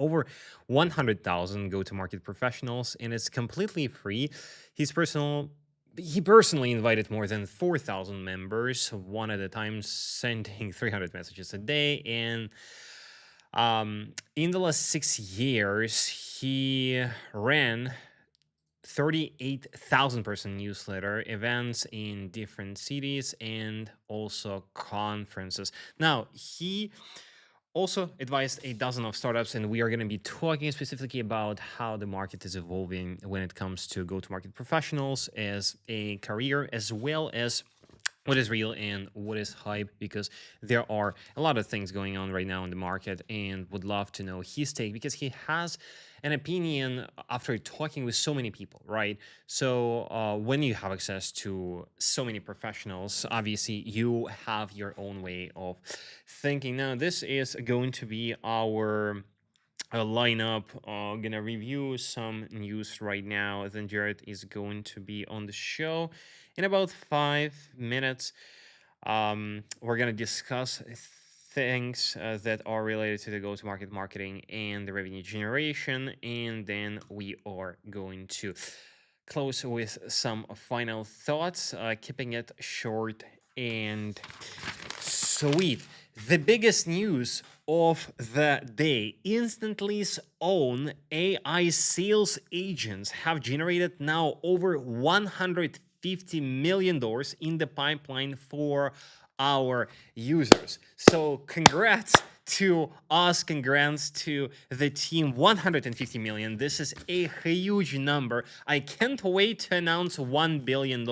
over 100,000 go-to-market professionals, and it's completely free. He personally invited more than 4,000 members, one at a time, sending 300 messages a day. And in the last 6 years, he ran 38,000 person newsletter events in different cities and also conferences. Now, he also advised a dozen of startups, and we are going to be talking specifically about how the market is evolving when it comes to go-to-market professionals as a career, as well as what is real and what is hype, because there are a lot of things going on right now in the market, and would love to know his take because he has an opinion after talking with so many people, right? So when you have access to so many professionals, obviously you have your own way of thinking. Now, this is going to be our lineup. Gonna review some news right now. Then Jared is going to be on the show in about 5 minutes. We're gonna discuss things that are related to the go-to-market marketing and the revenue generation, and then we are going to close with some final thoughts, keeping it short and sweet. The biggest news of the day: Instantly's own AI sales agents have generated now over $150 million in the pipeline for our users. So congrats to us, congrats to the team. 150 million. This is a huge number. I can't wait to announce $1 billion.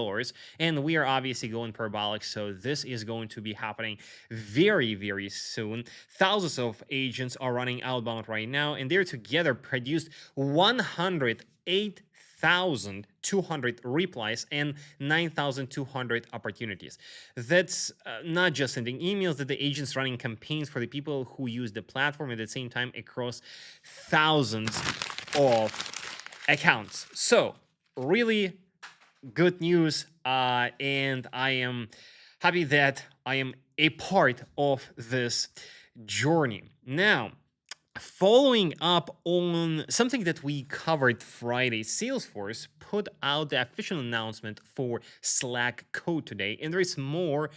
And we are obviously going parabolic, so this is going to be happening very, very soon. Thousands of agents are running outbound right now, and they're together produced 108,200 replies and 9,200 opportunities. That's not just sending emails, that the agents running campaigns for the people who use the platform at the same time across thousands of accounts. So really good news, and I am happy that I am a part of this journey. Now, following up on something that we covered Friday, Salesforce put out the official announcement for Slack Code today, and there is more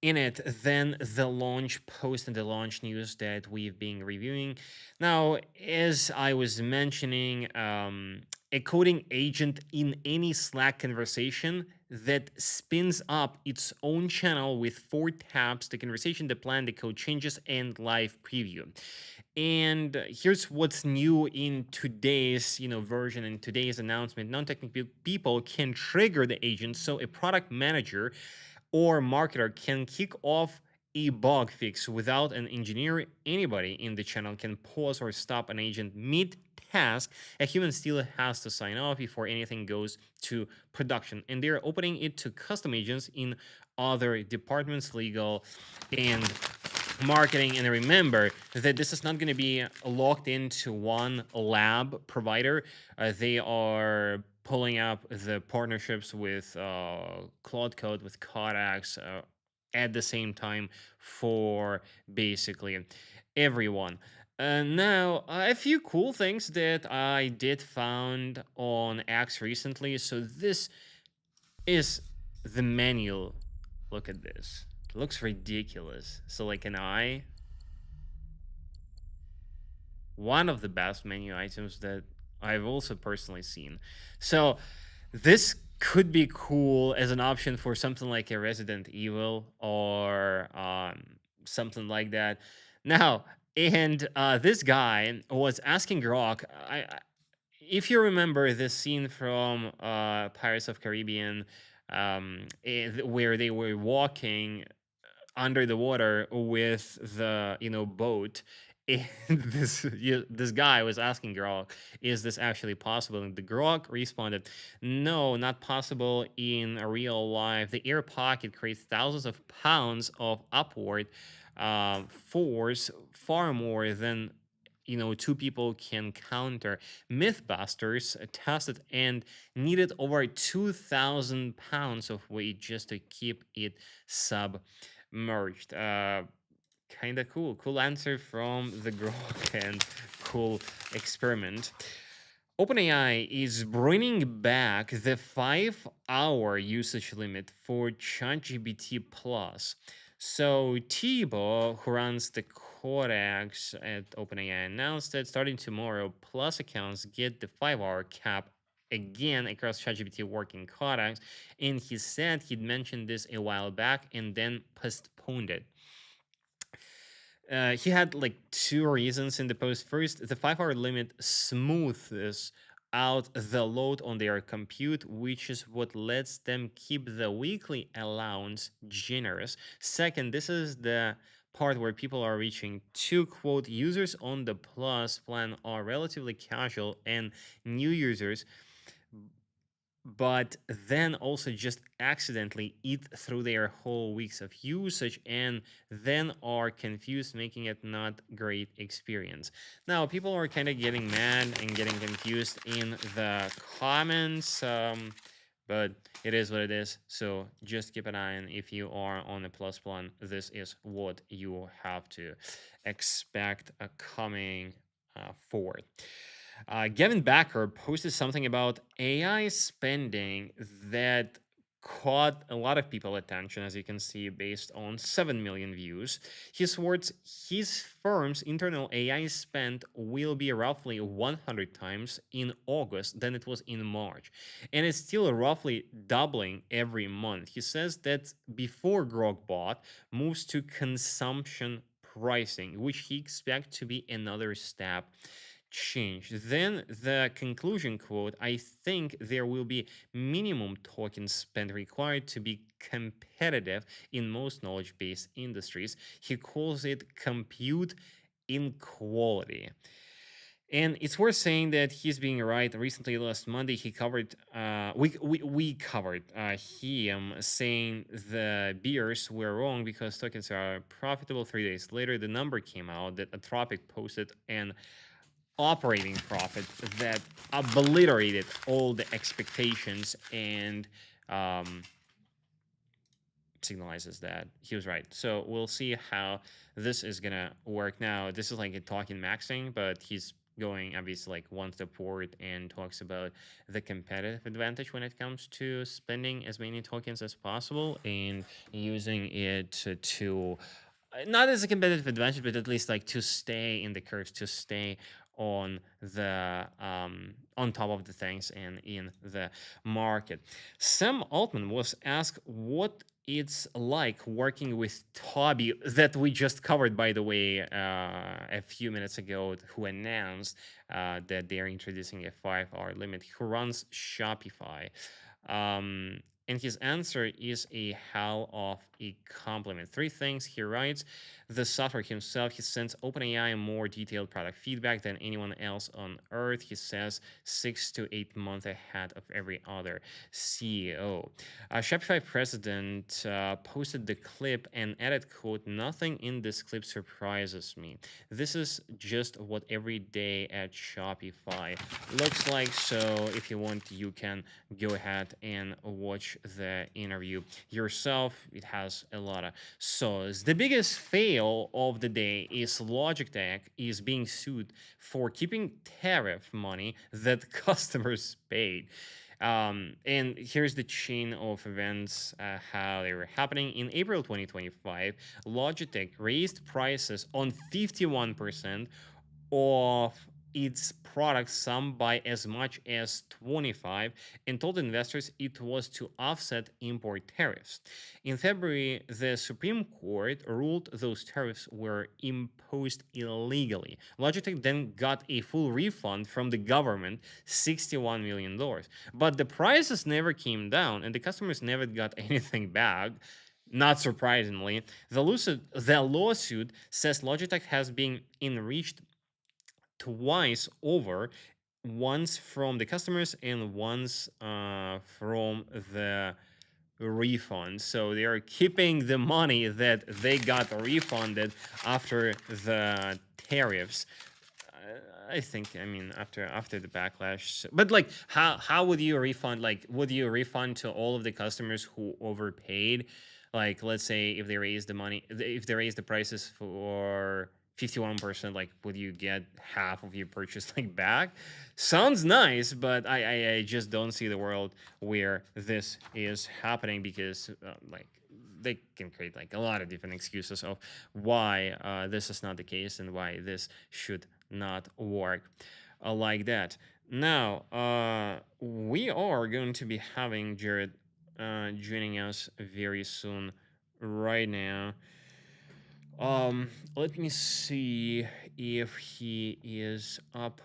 in it than the launch post and the launch news that we've been reviewing. Now, as I was mentioning, a coding agent in any Slack conversation that spins up its own channel with 4 tabs: the conversation, the plan, the code changes, and live preview. And here's what's new in today's version, in today's announcement. Non-technical people can trigger the agent, so a product manager or marketer can kick off a bug fix without an engineer. Anybody in the channel can pause or stop an agent mid-task. A human still has to sign off before anything goes to production. And they're opening it to custom agents in other departments, legal and marketing. And remember that this is not going to be locked into one lab provider. They are pulling up the partnerships with Claude Code, with Codex, at the same time for basically everyone. Now, a few cool things that I did found on X recently. So this is the menu. Look at this. It looks ridiculous. So like an eye. One of the best menu items that I've also personally seen. So this could be cool as an option for something like a Resident Evil or something like that. Now, and this guy was asking Grok, if you remember this scene from Pirates of Caribbean, where they were walking under the water with the boat, and this guy was asking Grok, is this actually possible? And the Grok responded, no, not possible in real life. The air pocket creates thousands of pounds of upward force, far more than 2 people can counter. Mythbusters tested and needed over 2,000 pounds of weight just to keep it submerged. Kind of cool answer from the Grok, and cool experiment. OpenAI is bringing back the 5-hour usage limit for ChatGPT Plus. So Thibault, who runs the codex at OpenAI, announced that starting tomorrow, Plus accounts get the 5-hour cap again across ChatGPT working codecs. And he said he'd mentioned this a while back and then postponed it. He had like two reasons in the post. First, the 5-hour limit smoothes out the load on their compute, which is what lets them keep the weekly allowance generous. Second, this is the part where people are reaching. To quote, users on the Plus plan are relatively casual, and new users but then also just accidentally eat through their whole weeks of usage and then are confused, making it not great experience. Now people are kind of getting mad and getting confused in the comments, but it is what it is. So just keep an eye on, if you are on a plus plan, this is what you have to expect coming forward. Gavin Backer posted something about AI spending that caught a lot of people attention, as you can see, based on 7 million views. His words, his firm's internal AI spend will be roughly 100 times in August than it was in March, and it's still roughly doubling every month. He says that before Grogbot moves to consumption pricing, which he expects to be another step change. Then the conclusion quote, I think there will be minimum token spend required to be competitive in most knowledge-based industries. He calls it compute inequality. And it's worth saying that he's being right. Recently, last Monday, he covered, we covered him saying the bears were wrong because tokens are profitable. 3 days later, the number came out that Anthropic posted an operating profit that obliterated all the expectations and signalizes that he was right. So we'll see how this is gonna work. Now this is like a talking maxing, but he's going obviously like one step forward and talks about the competitive advantage when it comes to spending as many tokens as possible and using it to not as a competitive advantage, but at least like to stay in the curve, to stay on the on top of the things and in the market. Sam Altman was asked what it's like working with Toby, that we just covered, by the way, a few minutes ago, who announced that they are introducing a 5-hour limit, who runs Shopify. And his answer is a hell of a compliment. 3 things he writes. The software himself, he sends OpenAI more detailed product feedback than anyone else on earth. He says 6 to 8 months ahead of every other CEO. Shopify president posted the clip and added, quote, nothing in this clip surprises me. This is just what every day at Shopify looks like. So if you want, you can go ahead and watch the interview yourself. It has a lot of saws. The biggest fail of the day is Logitech is being sued for keeping tariff money that customers paid. And here's the chain of events, how they were happening. In April 2025, Logitech raised prices on 51% of its products, some by as much as 25, and told investors it was to offset import tariffs. In February, the Supreme Court ruled those tariffs were imposed illegally. Logitech then got a full refund from the government, $61 million. But the prices never came down, and the customers never got anything back. Not surprisingly, the lawsuit says Logitech has been enriched twice over, once from the customers and once from the refund. So they are keeping the money that they got refunded after the tariffs. I think, I mean, after the backlash. But like, how would you refund? Like, would you refund to all of the customers who overpaid? Like, let's say if they raise the money, if they raise the prices for 51%, like, would you get half of your purchase like back? Sounds nice, but I just don't see the world where this is happening, because like, they can create like a lot of different excuses of why this is not the case and why this should not work like that. Now, we are going to be having Jared joining us very soon right now. Let me see if he is up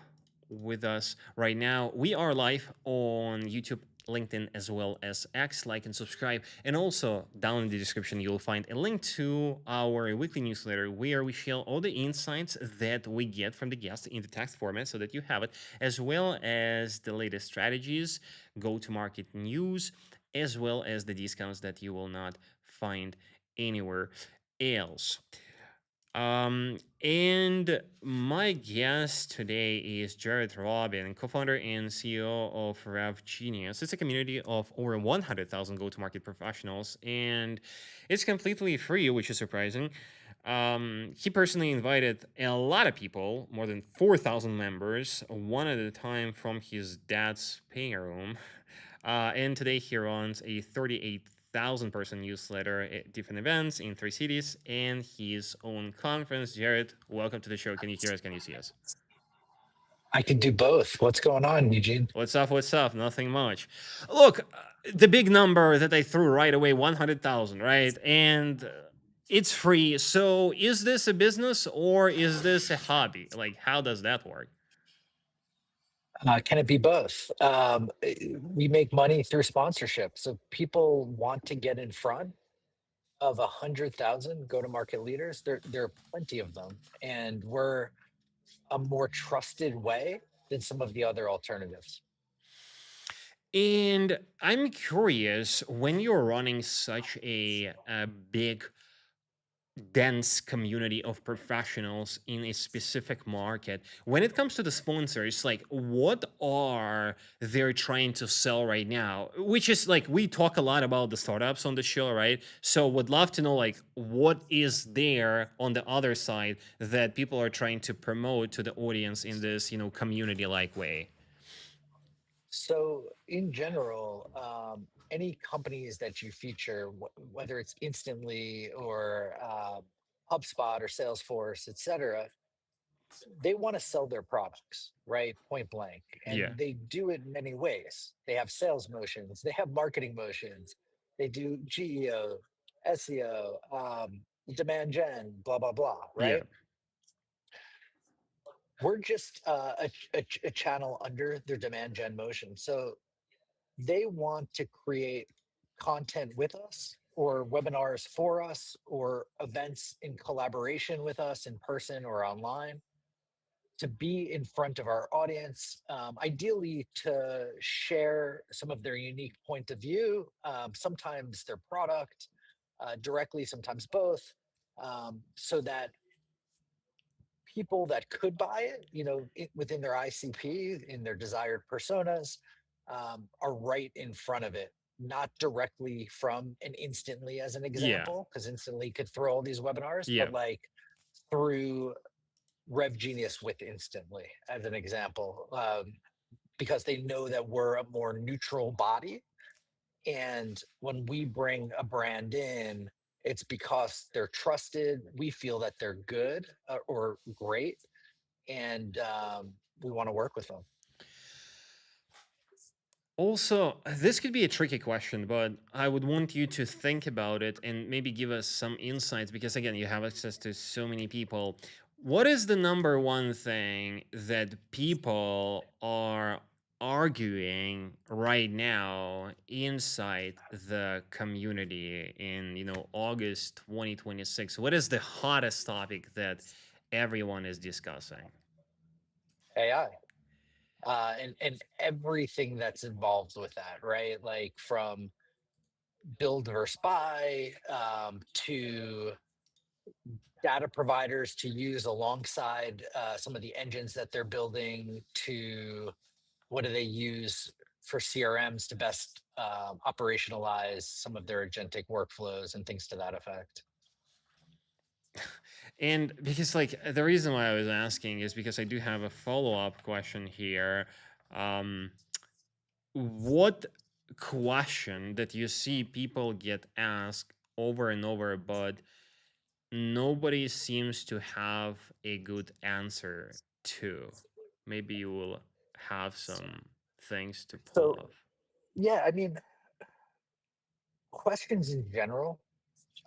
with us right now. We are live on YouTube, LinkedIn, as well as X. Like and subscribe. And also, down in the description, you'll find a link to our weekly newsletter where we share all the insights that we get from the guests in the text format so that you have it, as well as the latest strategies, go to market news, as well as the discounts that you will not find anywhere else. And my guest today is Jared Robin, co-founder and CEO of RevGenius. It's a community of over 100,000 go-to-market professionals, and it's completely free, which is surprising. He personally invited a lot of people, more than 4,000 members, one at a time, from his dad's paying room. And today he runs a 38,000 person newsletter at different events in 3 cities and his own conference. Jared, welcome to the show. Can you hear us? Can you see us? I can do both. What's going on, Eugene? What's up? What's up? Nothing much. Look, the big number that I threw right away, 100,000, right? And it's free. So is this a business or is this a hobby? Like, how does that work? Can it be both? We make money through sponsorship. So people want to get in front of 100,000 go-to-market leaders. There are plenty of them, and we're a more trusted way than some of the other alternatives. And I'm curious, when you're running such a big, dense community of professionals in a specific market, when it comes to the sponsors, like, what are they trying to sell right now? Which is like, we talk a lot about the startups on the show, right? So would love to know, like, what is there on the other side that people are trying to promote to the audience in this, community like way. So in general, any companies that you feature, whether it's Instantly or HubSpot or Salesforce, et cetera, they want to sell their products, right? Point blank. Yeah. And they do it in many ways. They have sales motions, they have marketing motions, they do GEO, SEO, demand gen, blah, blah, blah, Yeah. right? We're just a channel under their demand gen motion. So they want to create content with us or webinars for us or events in collaboration with us in person or online to be in front of our audience, ideally to share some of their unique point of view, sometimes their product directly, sometimes both, so that people that could buy it, within their ICP, in their desired personas, are right in front of it, not directly from an Instantly as an Yeah. example, because Instantly could throw all these webinars, Yeah. but like through RevGenius with Instantly as an example, because they know that we're a more neutral body. And when we bring a brand in, it's because they're trusted. We feel that they're good or great, and we want to work with them. Also, this could be a tricky question, but I would want you to think about it and maybe give us some insights, because, again, you have access to so many people. What is the number one thing that people are arguing right now inside the community in, August 2026? What is the hottest topic that everyone is discussing? AI. And everything that's involved with that, right? Like from build versus buy, to data providers to use alongside some of the engines that they're building, to what do they use for CRMs to best operationalize some of their agentic workflows and things to that effect. And because like the reason why I was asking is because I do have a follow-up question here. Um, what question that you see people get asked over and over, but nobody seems to have a good answer to? Maybe you will have some things to pull So off. yeah, I mean, questions in general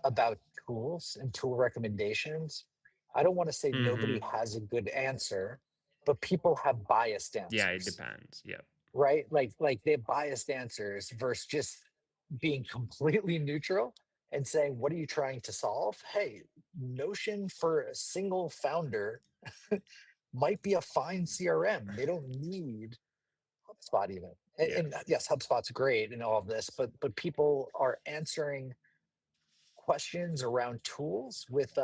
about tools and tool recommendations, I don't want to say nobody Mm-hmm. has a good answer, but people have biased Yeah, it answers, depends. Yeah. right? Like they have biased answers versus just being completely neutral and saying, what are you trying to solve? Hey, Notion for a single founder might be a fine CRM. They don't need HubSpot even. Yeah. And yes, HubSpot's great and all of this, but people are answering questions around tools with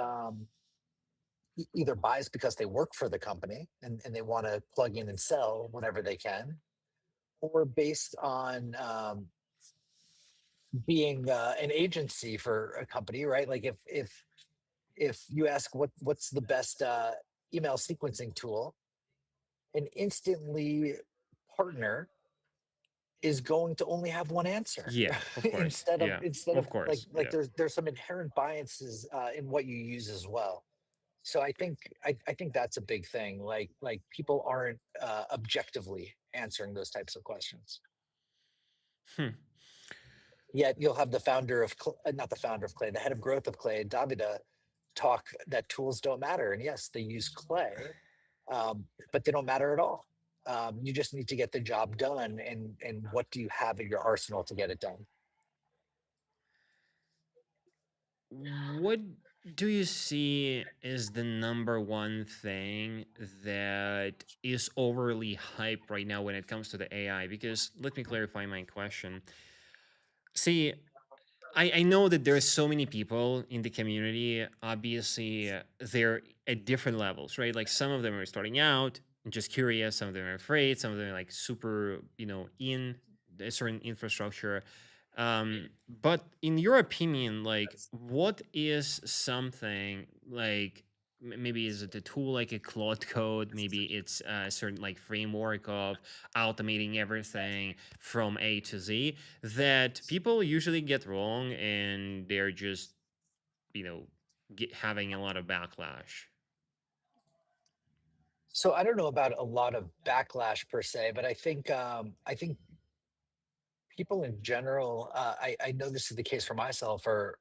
either buys because they work for the company and they want to plug in and sell whatever they can, or based on being an agency for a company, right? Like if you ask what's the best email sequencing tool, an instantly partner is going to only have one answer Yeah, of course. Yeah, instead of of course. like Yeah. there's some inherent biases in what you use as well. So I think that's a big thing. Like people aren't objectively answering those types of questions. Hmm. Yet you'll have the founder of not the founder of Clay, the head of growth of Clay, Davida, talk that tools don't matter. And yes, they use Clay, but they don't matter at all. You just need to get the job done. And what do you have in your arsenal to get it done? What do you see is the number one thing that is overly hyped right now when it comes to the AI? Because let me clarify my question. See, I know that there's so many people in the community. Obviously, they're at different levels, right? Like some of them are starting out and just curious. Some of them are afraid. Some of them are like super, in a certain infrastructure. But in your opinion, like, what is something like maybe is it a tool like a Claude Code? Maybe it's a certain like framework of automating everything from A to Z that people usually get wrong and they're just, you know, having a lot of backlash. So I don't know about a lot of backlash per se, but I think people in general, I know this is the case for myself, are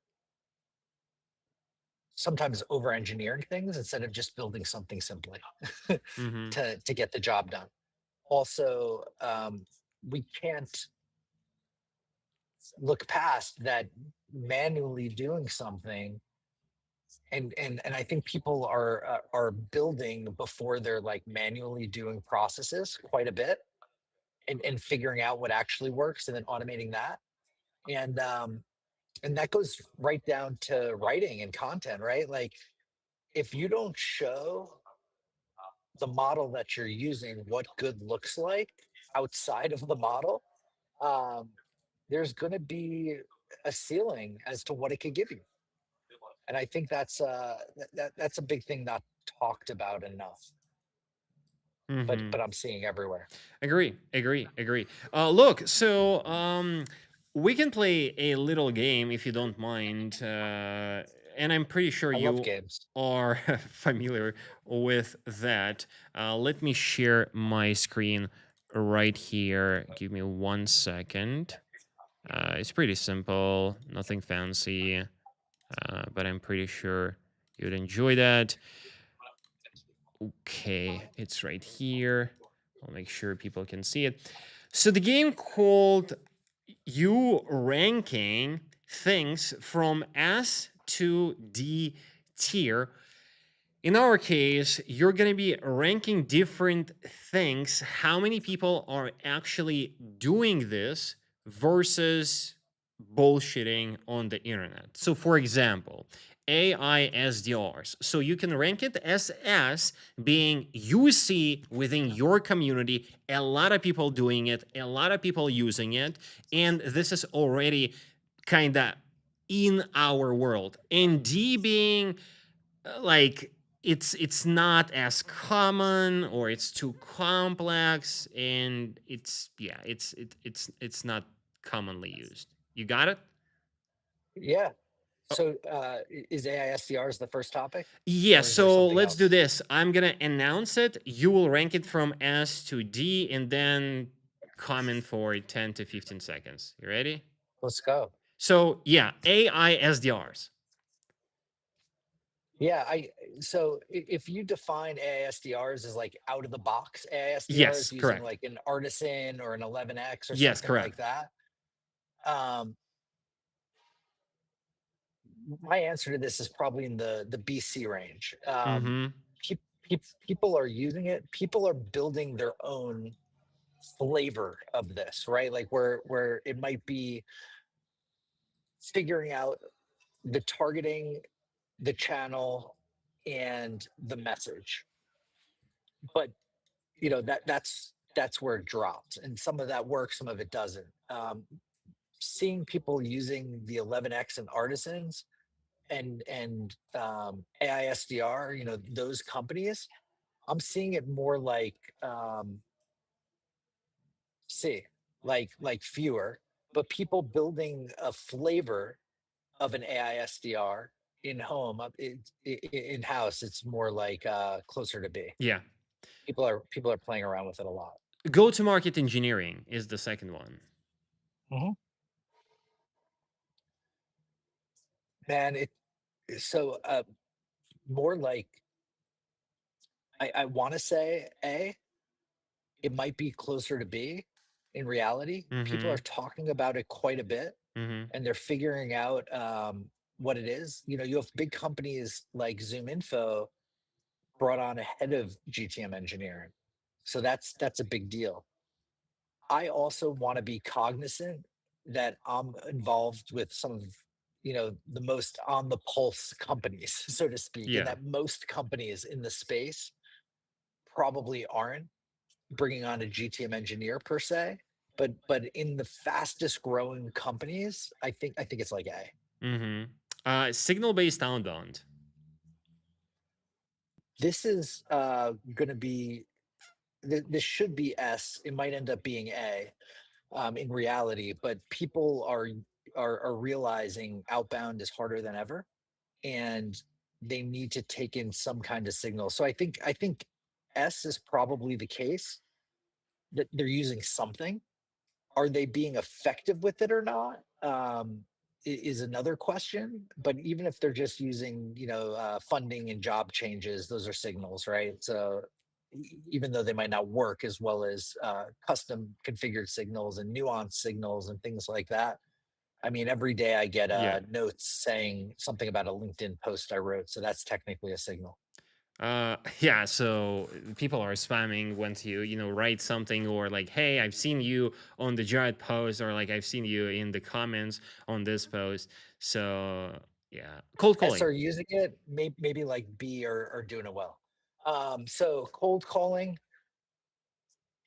sometimes over engineering things instead of just building something simply Mm-hmm. to get the job done. Also, we can't look past that manually doing something, and I think people are building before they're like manually doing processes quite a bit and figuring out what actually works and then automating that. And and that goes right down to writing and content, right? Like if you don't show the model that you're using what good looks like outside of the model, um, there's going to be a ceiling as to what it could give you. And I think that's a big thing not talked about enough, Mm-hmm. but I'm seeing everywhere. Agree, agree, agree. Look, so we can play a little game if you don't mind, and I'm pretty sure I love you games. are familiar with that. Let me share my screen right here. Give me 1 second. It's pretty simple, nothing fancy, but I'm pretty sure you'd enjoy that. Okay, it's right here. I'll make sure people can see it. So the game called you ranking things from S to D tier. In our case, you're going to be ranking different things, how many people are actually doing this versus bullshitting on the internet. So, for example, AI SDRs. So, you can rank it as S, being you see within your community a lot of people doing it, a lot of people using it, and this is already kind of in our world. And D being like it's not as common, or it's too complex, and it's not commonly used. You got it? Yeah. Oh, So is AISDRs the first topic, yeah, or is there so something let's do else? this. I'm gonna announce it. You will rank it from S to D, and then comment for 10 to 15 seconds. You ready? Let's go. So yeah, AI SDRs. Yeah, if you define AISDRs as like out of the box AISDRs Yes, using correct. like an Artisan or an 11X or Yes, something like correct. that, um, my answer to this is probably in the BC range. Mm-hmm. People are using it. People are building their own flavor of this, right? Like where it might be figuring out the targeting, the channel, and the message. But that's where it drops, and some of that works, some of it doesn't. Seeing people using the 11X and Artisans and AISDR, those companies, I'm seeing it more like see like fewer, but people building a flavor of an AISDR in home. In house, it's more like closer to B. Yeah. People are playing around with it a lot. Go to market engineering is the second one. Mhm. Man, so more like I want to say A, it might be closer to B. In reality, people are Mm-hmm. talking about it quite a bit, Mm-hmm. and they're figuring out what it is. You have big companies like Zoom Info brought on a head of GTM engineering, so that's a big deal. I also want to be cognizant that I'm involved with some of the most on the pulse companies, so to speak, and Yeah. that most companies in the space probably aren't bringing on a GTM engineer per se, but in the fastest growing companies, I think it's like A. Mm-hmm. Signal based outbound. This is going to be this should be S. It might end up being A in reality, but people are realizing outbound is harder than ever, and they need to take in some kind of signal. So I think S is probably the case that they're using something. Are they being effective with it or not? Is another question. But even if they're just using, funding and job changes, those are signals, right? So even though they might not work as well as custom configured signals and nuanced signals and things like that. I mean, every day I get Yeah. notes saying something about a LinkedIn post I wrote. So that's technically a signal. Yeah, so people are spamming once you write something, or like, hey, I've seen you on the Jared post, or like I've seen you in the comments on this post. So yeah, cold S calling. are using it, maybe like B are doing it well. So cold calling,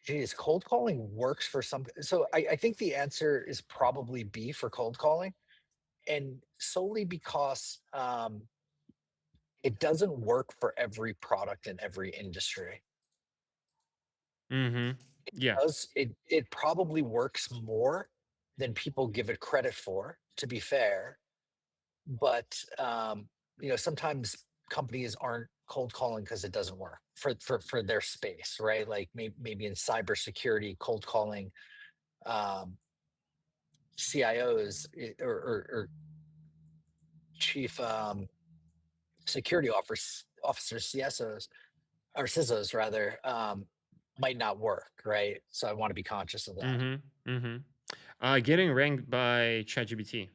geez, cold calling works for some. So I think the answer is probably B for cold calling, and solely because it doesn't work for every product in every industry. Mm-hmm. Yeah. It probably works more than people give it credit for, to be fair. But sometimes companies aren't cold calling because it doesn't work for their space, right? Like maybe in cybersecurity, cold calling um, CIOs or chief security officers, CSOs or CISOs rather, might not work, right? So I want to be conscious of that. Mm-hmm. Mm-hmm. Getting ranked by ChatGPT.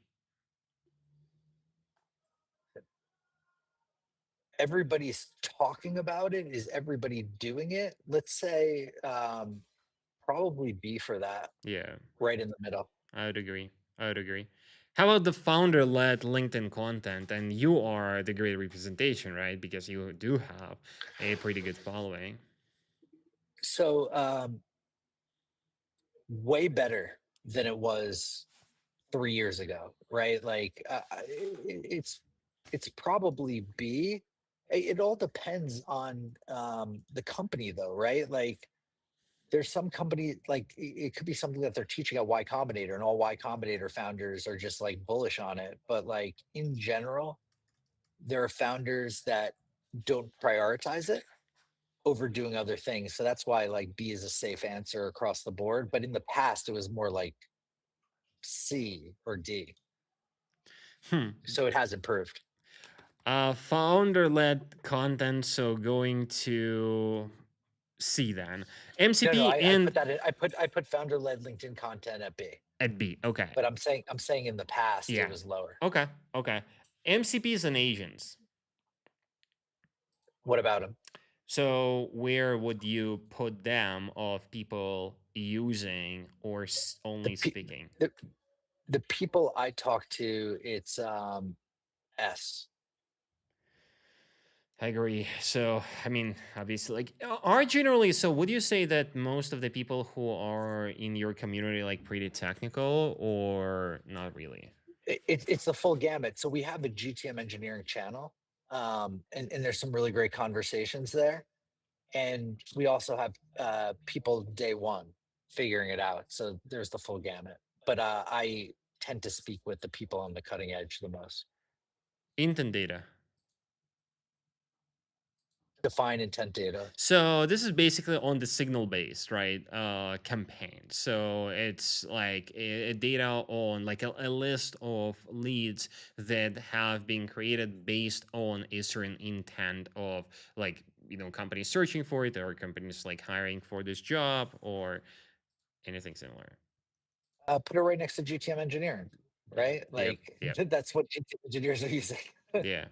Everybody's talking about it. Is everybody doing it? Let's say probably B for that, Yeah, right in the middle. I would agree. I would agree. How about the founder-led LinkedIn content? And you are the great representation, right? Because you do have a pretty good following. So way better than it was 3 years ago, right? Like it's probably B. It all depends on the company, though, right? Like, there's some company like it could be something that they're teaching at Y Combinator, and all Y Combinator founders are just like bullish on it. But like in general, there are founders that don't prioritize it over doing other things. So that's why like B is a safe answer across the board. But in the past, it was more like C or D. Hmm. So it has improved. Founder-led content, so going to C then. No, no, MCP I and put that in. I put founder led LinkedIn content at B. at B. Okay. But I'm saying in the past it Yeah. was lower. Okay. Okay. MCPs and agents. What about them? So where would you put them of people using or The only pe- speaking? the the people I talk to, it's S. I agree. So, I mean, obviously, like, are generally, so would you say that most of the people who are in your community, like, pretty technical or not really? It's the full gamut. So we have a GTM engineering channel, and there's some really great conversations there. And we also have people day one figuring it out. So there's the full gamut. But I tend to speak with the people on the cutting edge the most. Intent data. Define intent data. So this is basically on the signal based, right? Campaign. So it's like a data on like a list of leads that have been created based on a certain intent of like, companies searching for it or companies like hiring for this job or anything similar. Put it right next to GTM engineering, Yeah. right? Yep. Like Yep. that's what GTM engineers are using. Yeah.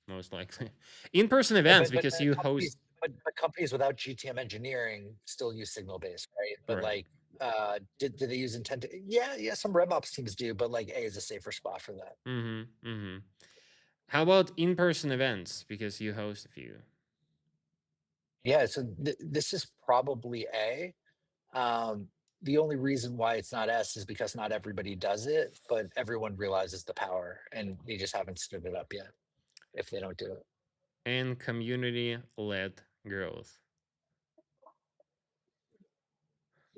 Most likely. In-person Uh, events but but because uh, you companies host. but companies without GTM engineering still use signal based, right? But Right. like, do they use intent? Yeah, yeah. Some RevOps teams do, but like A is a safer spot for that. Mm-hmm. Mm-hmm. How about in-person events because you host a few? Yeah. So this is probably A. Um, the only reason why it's not S is because not everybody does it, but everyone realizes the power, and they just haven't stood it up yet. If they don't do it, And community-led growth.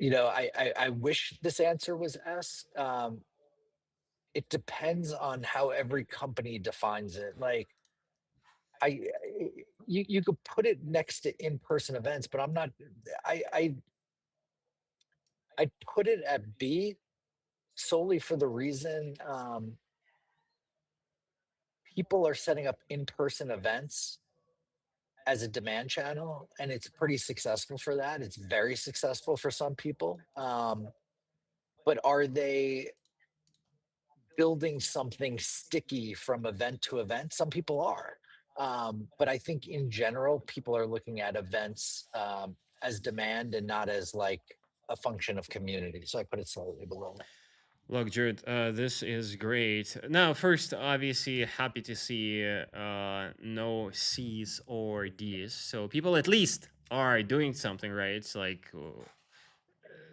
I wish this answer was S. It depends on how every company defines it. Like you could put it next to in-person events, but I'm not. I put it at B solely for the reason people are setting up in-person events as a demand channel, and it's pretty successful for that. It's very successful for some people. But are they building something sticky from event to event? Some people are. But I think in general, people are looking at events as demand and not as like a function of community. So I put it slightly below. Look, Jared, this is great. Now, first, obviously, happy to see no C's or D's. So people at least are doing something right. It's like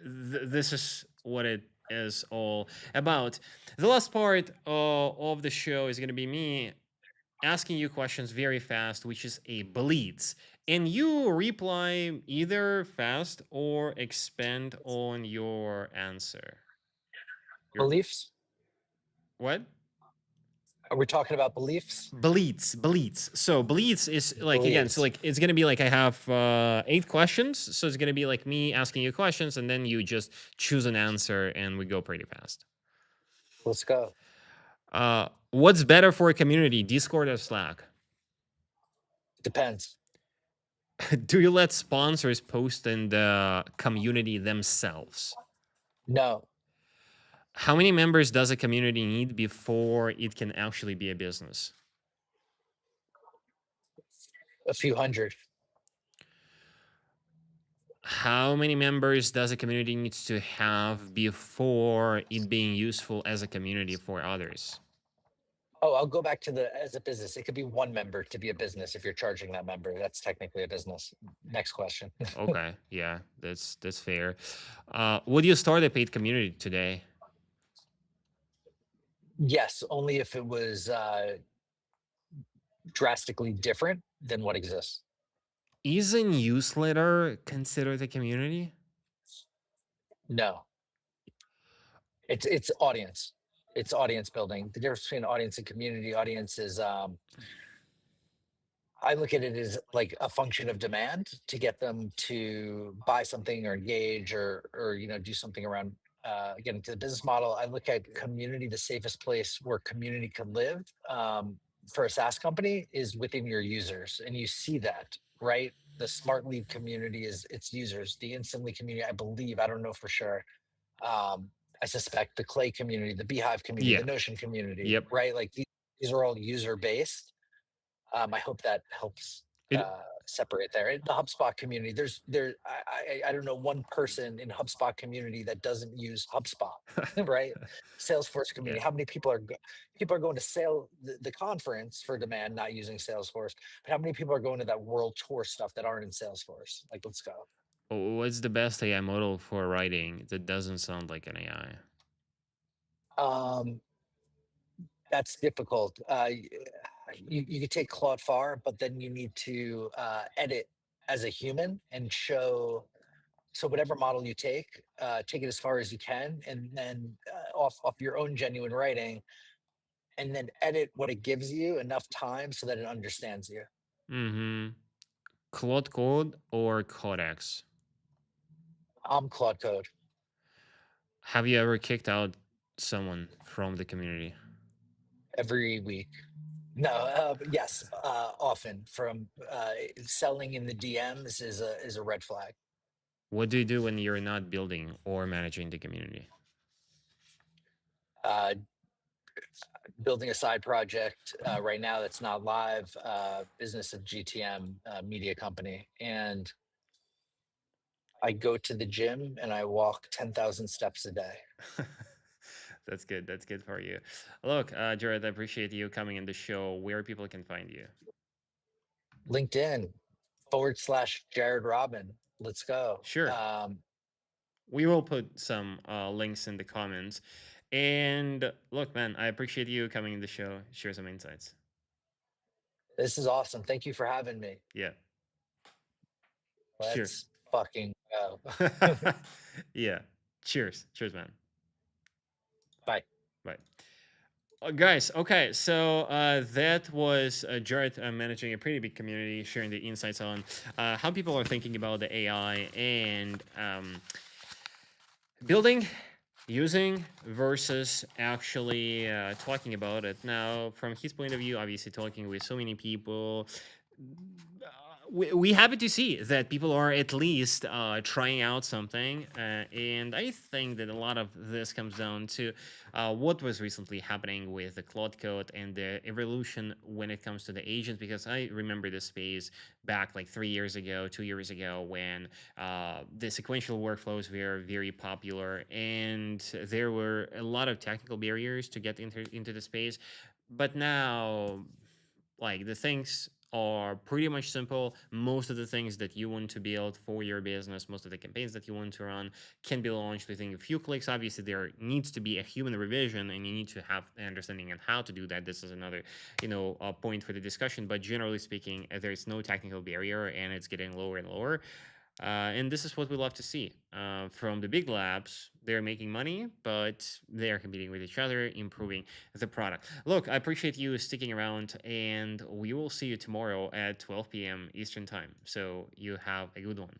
this is what it is all about. The last part of the show is going to be me asking you questions very fast, which is a blitz. And you reply either fast or expand on your answer. Your Beliefs? what? Are we talking about beliefs? Blitz. So blitz is like again, so Beliefs. like it's gonna be like I have 8 questions. So it's gonna be like me asking you questions, and then you just choose an answer, and we go pretty fast. Let's go. What's better for a community, Discord or Slack? Depends. Do you let sponsors post in the community themselves? No, How many members does a community need before it can actually be a business? a few hundred. How many members does a community needs to have before it being useful as a community for others? Oh, I'll go back to the as a business. It could be one member to be a business if you're charging that member. That's technically a business. Next question. Okay, yeah, that's fair. Would you start a paid community today? Yes, only if it was drastically different. than what exists. Is a newsletter considered a community? No, it's audience. It's audience building. The difference between audience and community audience is I look at it as like a function of demand to get them to buy something or engage or do something around getting to the business model. I look at community, the safest place where community can live for a SaaS company is within your users, and you see that, right? The Smart Lead community is its users. The Instantly community, I believe, I don't know for sure. Um, I suspect the Clay community, the Beehive community, the Yeah. Notion community, Yep. right? Like these are all user based. I hope that helps It separate there. In the HubSpot community, I don't know one person in HubSpot community that doesn't use HubSpot, right? Salesforce yeah. community. How many people are going to sale the conference for demand not using Salesforce? But how many people are going to that world tour stuff that aren't in Salesforce? Like, let's go. What's the best AI model for writing that doesn't sound like an AI? Um, that's difficult. You could take Claude Far, but then you need to edit as a human and show. So whatever model you take it as far as you can, and then off your own genuine writing, and then edit what it gives you enough time so that it understands you. Mm-hmm. Claude Code or Codex? I'm Claude Code Have you ever kicked out someone from the community? every week. No, but yes, often from selling in the DMs is a red flag. What do you do when you're not building or managing the community? Uh, Building a side project right now that's not live, business of GTM media company, and I go to the gym and I walk 10,000 steps a day. That's good. That's good for you. Look, Jared, I appreciate you coming in the show. Where people can find you? LinkedIn /Jared Robin. Let's go. Sure. We will put some links in the comments. And look, man, I appreciate you coming in the show. Share some insights. This is awesome. Thank you for having me. Yeah. Cheers. Let's fucking go. Yeah. Cheers. Cheers, man. Bye. Bye. Guys, okay, so that was Jared managing a pretty big community, sharing the insights on how people are thinking about the AI and building, using versus actually talking about it. Now, from his point of view, obviously talking with so many people, we happy to see that people are at least trying out something, and I think that a lot of this comes down to what was recently happening with the Claude Code and the evolution when it comes to the agents. Because I remember this space back like 3 years ago, 2 years ago, when the sequential workflows were very popular, and there were a lot of technical barriers to get into the space. But now, like, the things are pretty much simple. Most of the things that you want to build for your business, most of the campaigns that you want to run, can be launched within a few clicks. Obviously, there needs to be a human revision, and you need to have an understanding on how to do that. This is another, point for the discussion. But generally speaking, there's no technical barrier, and it's getting lower and lower. And this is what we love to see from the big labs. They're making money, but they are competing with each other, improving the product. Look, I appreciate you sticking around, and we will see you tomorrow at 12 p.m. Eastern Time. So you have a good one.